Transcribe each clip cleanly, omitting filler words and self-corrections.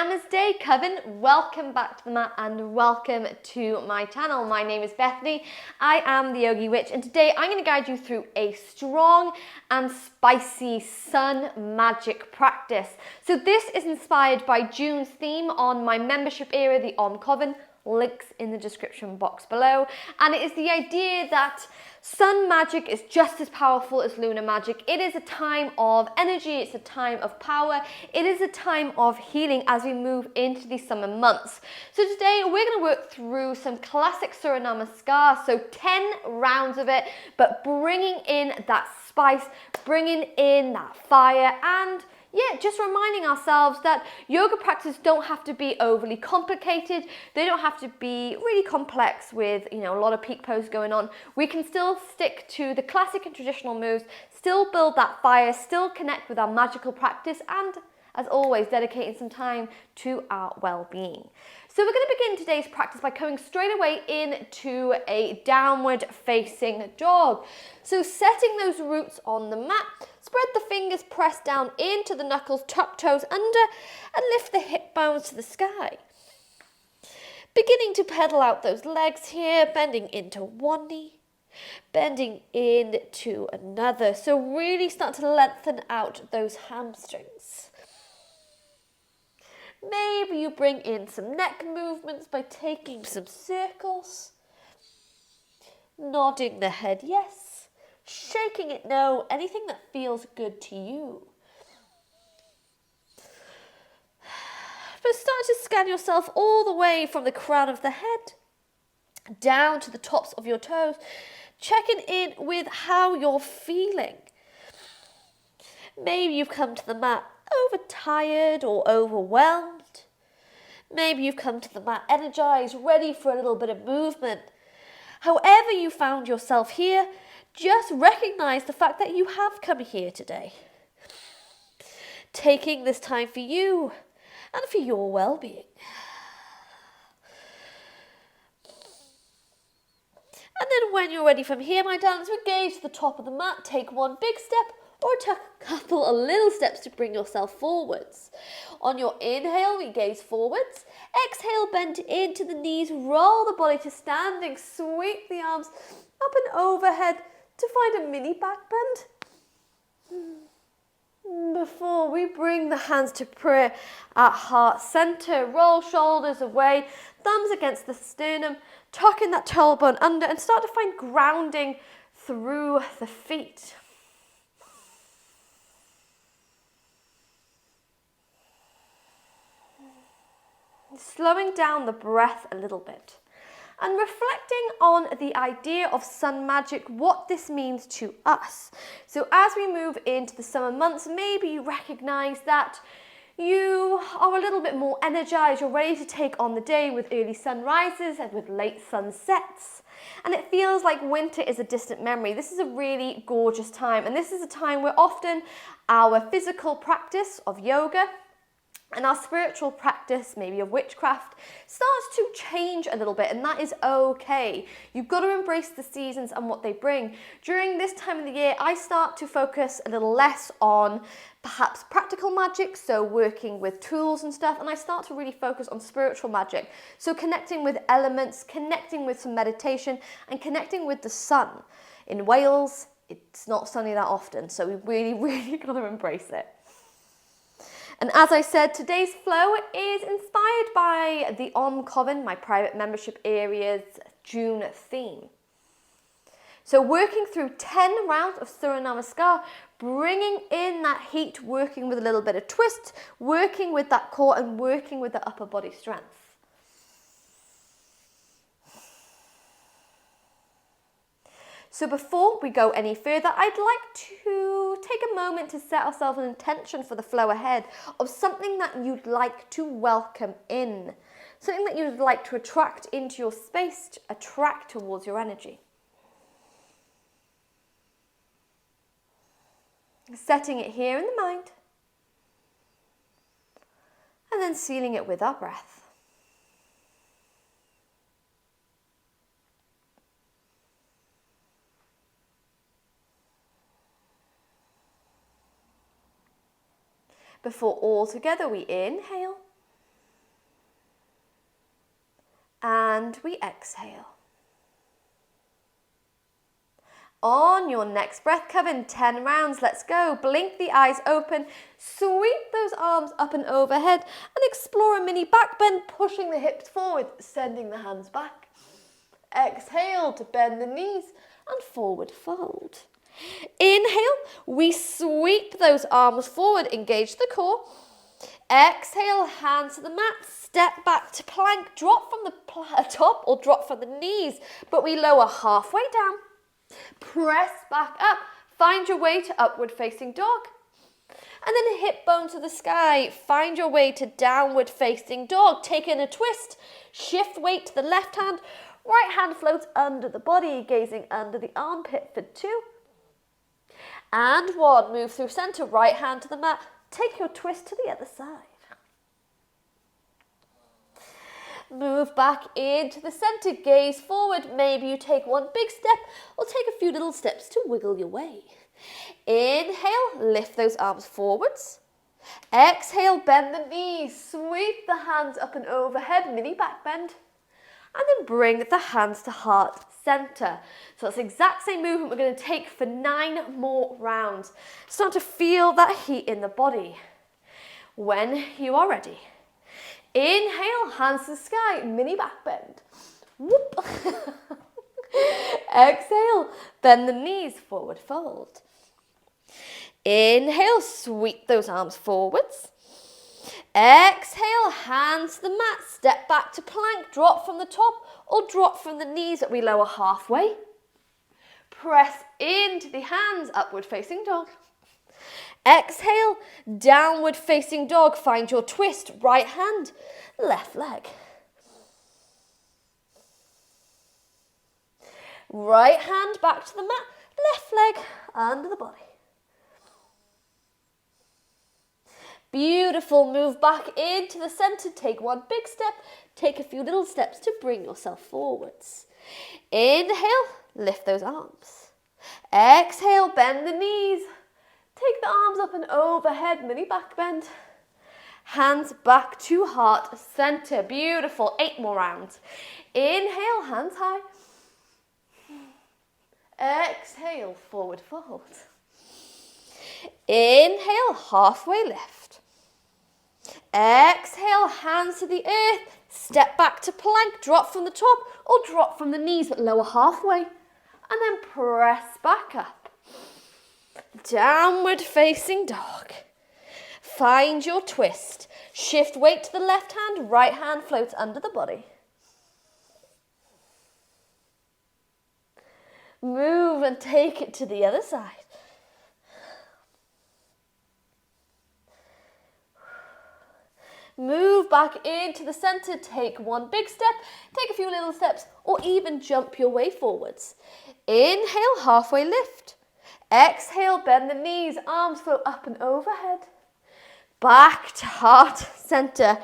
Namaste, Coven. Welcome back to the mat and welcome to my channel. My name is Bethany. I am the Yogi Witch, and today I'm going to guide you through a strong and spicy sun magic practice. So this is inspired by June's theme on my membership area, the COVEN. Links in the description box below. And it is the idea that sun magic is just as powerful as lunar magic. It is a time of energy, it's a time of power, it is a time of healing as we move into the summer months. So today we're going to work through some classic SURYA NAMASKAAR, so 10 rounds of it, but bringing in that spice, bringing in that fire, and yeah, just reminding ourselves that yoga practices don't have to be overly complicated. They don't have to be really complex with, a lot of peak pose going on. We can still stick to the classic and traditional moves, still build that fire, still connect with our magical practice, and as always, dedicating some time to our well-being. So we're going to begin today's practice by coming straight away into a downward facing dog. So setting those roots on the mat, spread the fingers, press down into the knuckles, tuck toes under, and lift the hip bones to the sky. Beginning to pedal out those legs here, bending into one knee, bending into another. So really start to lengthen out those hamstrings. Maybe you bring in some neck movements by taking some circles, nodding the head yes, shaking it no, anything that feels good to you. But start to scan yourself all the way from the crown of the head down to the tops of your toes, checking in with how you're feeling. Maybe you've come to the mat overtired or overwhelmed. Maybe you've come to the mat energized, ready for a little bit of movement. However you found yourself here, just recognize the fact that you have come here today. Taking this time for you and for your well-being. And then when you're ready from here, my darlings, we gaze to the top of the mat, take one big step, or take a couple of little steps to bring yourself forwards. On your inhale, we gaze forwards. Exhale, bend into the knees, roll the body to standing, sweep the arms up and overhead to find a mini back bend. Before we bring the hands to prayer at heart center, roll shoulders away, thumbs against the sternum, tuck in that tailbone under and start to find grounding through the feet. Slowing down the breath a little bit and reflecting on the idea of sun magic, what this means to us. So as we move into the summer months, maybe you recognize that you are a little bit more energized, you're ready to take on the day with early sunrises and with late sunsets. And it feels like winter is a distant memory. This is a really gorgeous time, and this is a time where often our physical practice of yoga and our spiritual practice, maybe of witchcraft, starts to change a little bit, and that is okay. You've got to embrace the seasons and what they bring. During this time of the year, I start to focus a little less on perhaps practical magic, so working with tools and stuff, and I start to really focus on spiritual magic. So connecting with elements, connecting with some meditation, and connecting with the sun. In Wales, it's not sunny that often, so we really got to embrace it. And as I said, today's flow is inspired by the COVEN, my private membership area's June theme. So working through 10 rounds of SURYA NAMASKAAR, bringing in that heat, working with a little bit of twist, working with that core and working with the upper body strength. So before we go any further, I'd like to take a moment to set ourselves an intention for the flow ahead of something that you'd like to welcome in, something that you'd like to attract into your space, to attract towards your energy. Setting it here in the mind, and then sealing it with our breath. Before all together we inhale and we exhale. On your next breath, Coven, 10 rounds, let's go. Blink the eyes open, sweep those arms up and overhead, and explore a mini back bend, pushing the hips forward, sending the hands back. Exhale to bend the knees and forward fold. Inhale, we sweep those arms forward, engage the core. Exhale, hands to the mat, step back to plank, drop from the top or drop from the knees, but we lower halfway down. Press back up, find your way to upward facing dog. And then hip bone to the sky, find your way to downward facing dog. Take in a twist, shift weight to the left hand, right hand floats under the body, gazing under the armpit for 2. And 1, move through center, right hand to the mat, take your twist to the other side. Move back into the center, gaze forward. Maybe you take one big step or take a few little steps to wiggle your way. Inhale, lift those arms forwards. Exhale, bend the knees, sweep the hands up and overhead, mini back bend. And then bring the hands to heart center. So that's the exact same movement we're going to take for 9 more rounds. Start to feel that heat in the body. When you are ready, inhale, hands to the sky, mini back bend. Whoop. Exhale, bend the knees, forward fold. Inhale, sweep those arms forwards. Exhale, hands to the mat, step back to plank, drop from the top or drop from the knees that we lower halfway. Press into the hands, upward facing dog. Exhale, downward facing dog, find your twist, right hand, left leg. Right hand back to the mat, left leg under the body. Beautiful, move back into the center, take one big step, take a few little steps to bring yourself forwards. Inhale, lift those arms. Exhale, bend the knees. Take the arms up and overhead, mini back bend. Hands back to heart center, beautiful, 8 more rounds. Inhale, hands high. Exhale, forward fold. Inhale, halfway lift. Exhale, hands to the earth, step back to plank, drop from the top or drop from the knees but lower halfway. And then press back up. Downward facing dog. Find your twist. Shift weight to the left hand, right hand floats under the body. Move and take it to the other side. Move back into the center, take one big step, take a few little steps, or even jump your way forwards. Inhale, halfway lift. Exhale, bend the knees, arms float up and overhead. Back to heart center.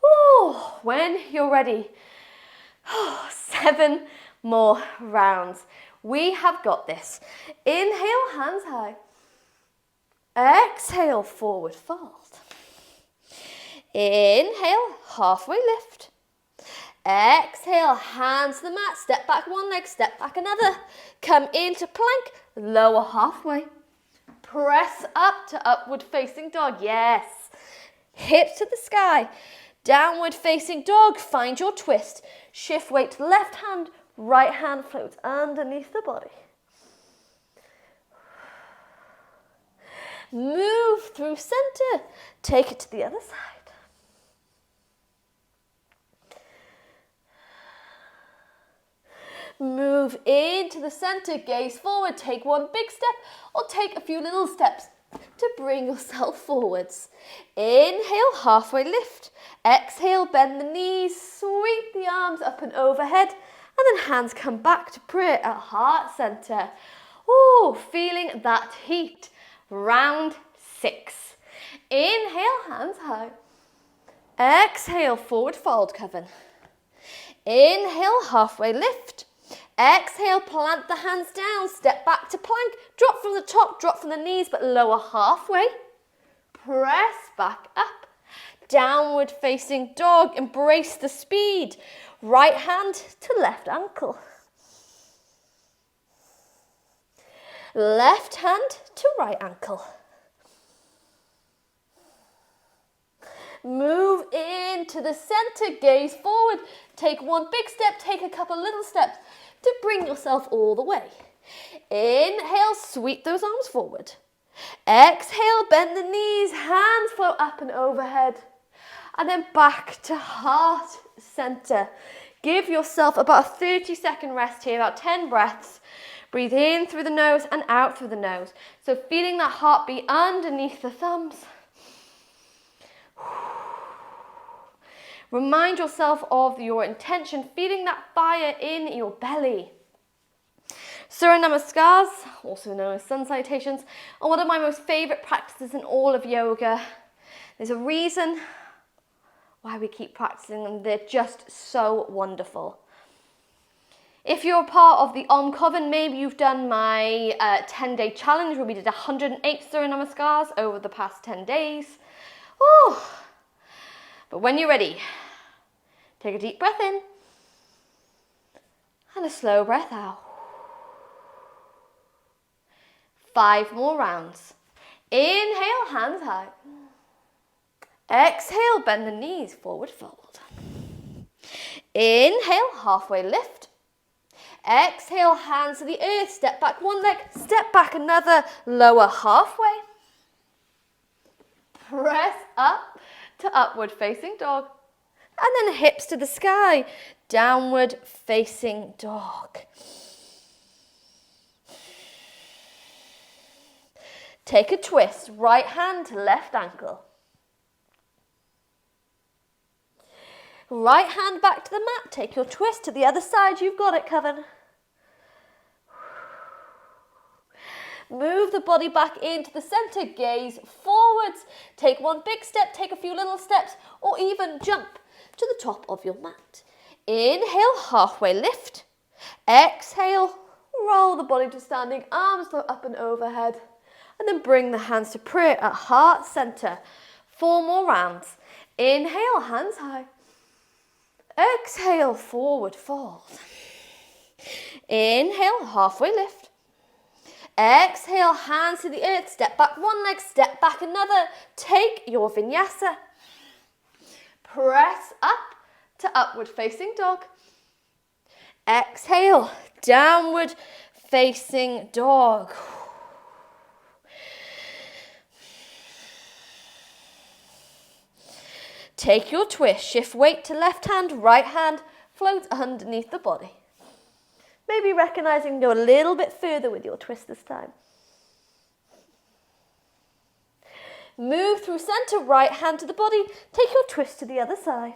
Oh, when you're ready. 7 more rounds. We have got this. Inhale, hands high. Exhale, forward fold. Inhale, halfway lift. Exhale, hands to the mat, step back one leg, step back another. Come into plank, lower halfway. Press up to upward facing dog, yes. Hips to the sky. Downward facing dog, find your twist. Shift weight to the left hand, right hand floats underneath the body. Move through center, take it to the other side. Move into the center, gaze forward, take one big step or take a few little steps to bring yourself forwards. Inhale, halfway lift. Exhale, bend the knees, sweep the arms up and overhead, and then hands come back to prayer at heart center. Oh, feeling that heat. Round 6. Inhale, hands high. Exhale, forward fold, Coven. Inhale, halfway lift. Exhale, plant the hands down, step back to plank, drop from the top, drop from the knees, but lower halfway. Press back up. downward facing dog. Embrace the speed. Right hand to left ankle. Left hand to right ankle. Move into the center, gaze forward. Take one big step, take a couple little steps to bring yourself all the way. Inhale, sweep those arms forward. Exhale, bend the knees, hands flow up and overhead. And then back to heart center. Give yourself about a 30-second rest here, about 10 breaths. Breathe in through the nose and out through the nose. So feeling that heartbeat underneath the thumbs. Remind yourself of your intention, feeling that fire in your belly. Surya Namaskars, also known as sun salutations, are one of my most favorite practices in all of yoga. There's a reason why we keep practicing them. They're just so wonderful. If you're a part of the COVEN, maybe you've done my 10-day challenge where we did 108 Surya Namaskars over the past 10 days. Ooh. But when you're ready, take a deep breath in and a slow breath out. 5 more rounds. Inhale, hands high. Exhale, bend the knees, forward fold. Inhale, halfway lift. Exhale, hands to the earth, step back one leg, step back another, lower halfway. Press up to upward facing dog. And then hips to the sky, downward facing dog. Take a twist, right hand to left ankle. Right hand back to the mat, take your twist to the other side, you've got it, Coven. Move the body back into the center, gaze forwards. Take one big step, take a few little steps, or even jump to the top of your mat. Inhale, halfway lift. Exhale, roll the body to standing, arms go up and overhead. And then bring the hands to prayer at heart center. 4 more rounds. Inhale, hands high. Exhale, forward fold. Inhale, halfway lift. Exhale, hands to the earth. Step back one leg, step back another. Take your vinyasa. Press up to upward facing dog. Exhale, downward facing dog. Take your twist, shift weight to left hand, right hand floats underneath the body. Maybe recognizing go a little bit further with your twist this time. Move through center, right hand to the body, take your twist to the other side.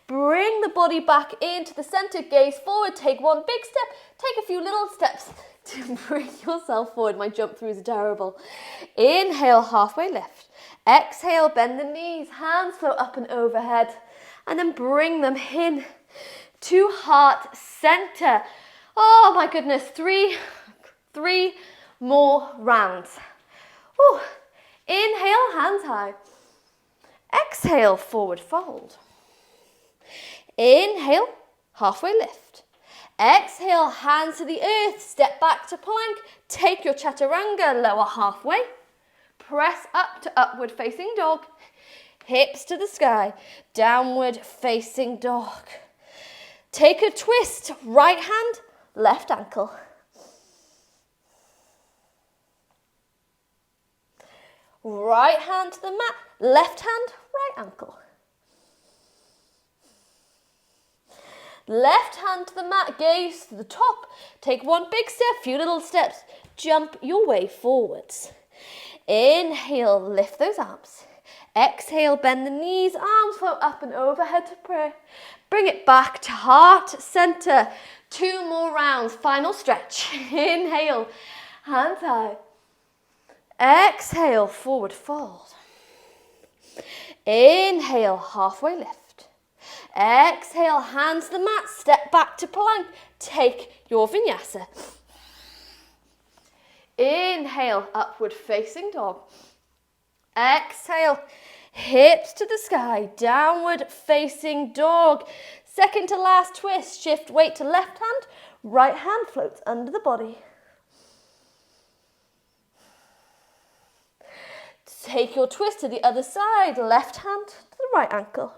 Bring the body back into the center, gaze forward, take one big step, take a few little steps to bring yourself forward. My jump through is terrible. Inhale, halfway lift. Exhale, bend the knees, hands flow up and overhead. And then bring them in to heart center. Oh my goodness, three more rounds. Whew. Inhale, hands high. Exhale, forward fold. Inhale, halfway lift. Exhale, hands to the earth, step back to plank, take your chaturanga, lower halfway. Press up to upward facing dog. Hips to the sky, downward facing dog. Take a twist, right hand, left ankle. Right hand to the mat, left hand, right ankle. Left hand to the mat, gaze to the top. Take one big step, few little steps. Jump your way forwards. Inhale, lift those arms. Exhale, bend the knees, arms flow up and overhead to prayer. Bring it back to heart center. 2 more rounds, final stretch. Inhale, hands high. Exhale, forward fold. Inhale, halfway lift. Exhale, hands to the mat, step back to plank. Take your vinyasa. Inhale, upward facing dog. Exhale, hips to the sky, downward facing dog. Second to last twist, shift weight to left hand, right hand floats under the body. Take your twist to the other side, left hand to the right ankle.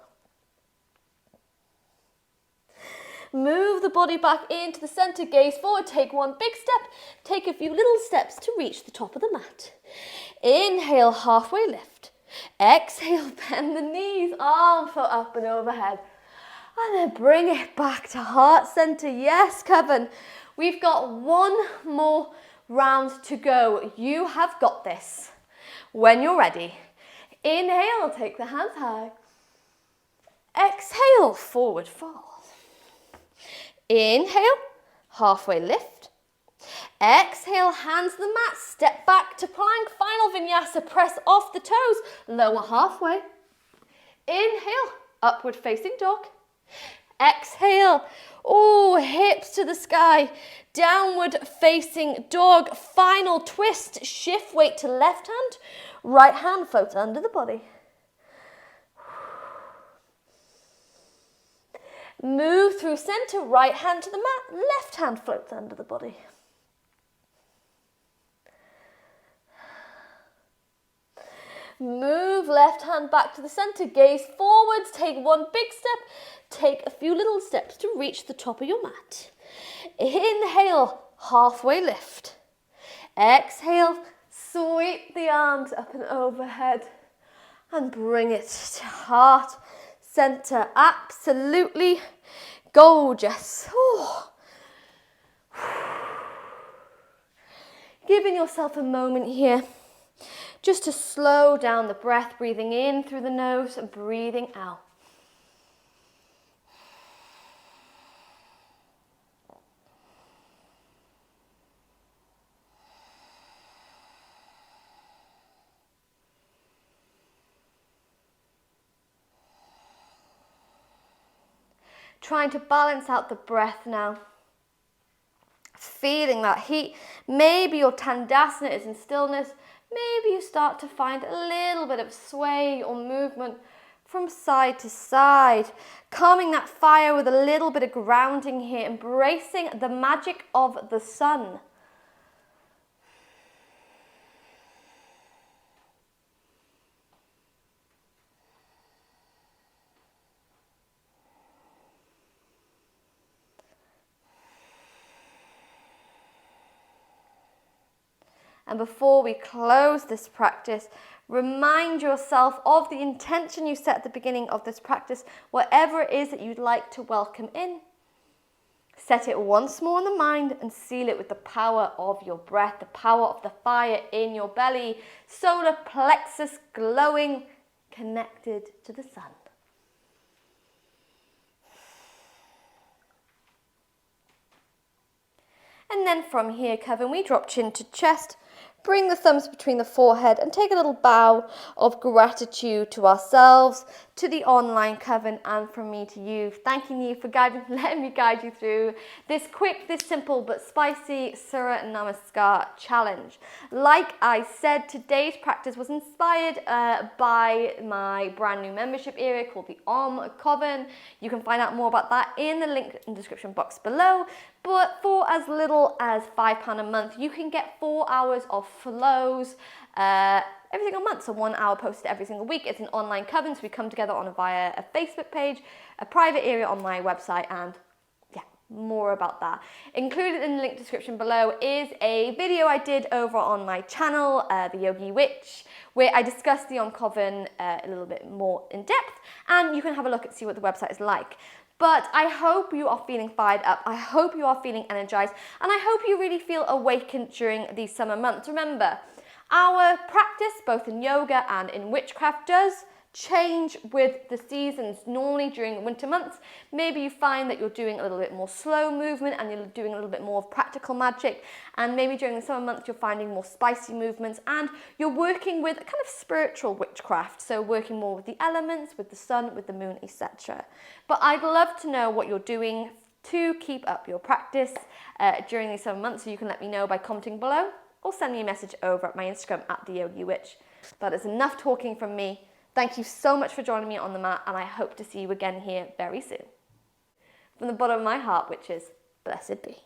Move the body back into the center, gaze forward, take one big step, take a few little steps to reach the top of the mat. Inhale, halfway lift. Exhale, bend the knees, arms float up and overhead. And then bring it back to heart center. Yes, Coven. We've got one more round to go. You have got this. When you're ready, inhale, take the hands high. Exhale, forward fold. Inhale, halfway lift. Exhale, hands to the mat, step back to plank, final vinyasa, press off the toes, lower halfway. Inhale, upward facing dog. Exhale, hips to the sky, downward facing dog, final twist, shift weight to left hand, right hand floats under the body. Move through center, right hand to the mat, left hand floats under the body. Move left hand back to the center, gaze forwards, take one big step, take a few little steps to reach the top of your mat. Inhale, halfway lift. Exhale, sweep the arms up and overhead and bring it to heart center. Absolutely gorgeous. Giving yourself a moment here just to slow down the breath, breathing in through the nose and breathing out. Trying to balance out the breath now. Feeling that heat. Maybe your Tandasana is in stillness. Maybe you start to find a little bit of sway or movement from side to side. Calming that fire with a little bit of grounding here. Embracing the magic of the sun. And before we close this practice, remind yourself of the intention you set at the beginning of this practice, whatever it is that you'd like to welcome in. Set it once more in the mind and seal it with the power of your breath, the power of the fire in your belly, solar plexus glowing, connected to the sun. And then from here, Coven, we drop chin to chest. Bring the thumbs between the forehead and take a little bow of gratitude to ourselves, to the online Coven, and from me to you. Thanking you for letting me guide you through this quick, this simple but spicy Surya Namaskar challenge. Like I said, today's practice was inspired by my brand new membership area called the COVEN. You can find out more about that in the link in the description box below. But for as little as £5 a month, you can get 4 hours of flows every single month. So 1 hour posted every single week. It's an online Coven, so we come together via a Facebook page, a private area on my website, and more about that. Included in the link description below is a video I did over on my channel, The Yogi Witch, where I discussed the COVEN a little bit more in depth, and you can have a look and see what the website is like. But I hope you are feeling fired up. I hope you are feeling energized, and I hope you really feel awakened during these summer months. Remember, our practice, both in yoga and in witchcraft, does change with the seasons. Normally during the winter months, maybe you find that you're doing a little bit more slow movement and you're doing a little bit more of practical magic, and maybe during the summer months you're finding more spicy movements and you're working with a kind of spiritual witchcraft, so working more with the elements, with the sun, with the moon, etc. But I'd love to know what you're doing to keep up your practice during these summer months, so you can let me know by commenting below or send me a message over at my Instagram at the Yogi Witch. That is enough talking from me. Thank you so much for joining me on the mat, and I hope to see you again here very soon. From the bottom of my heart, witches, blessed be.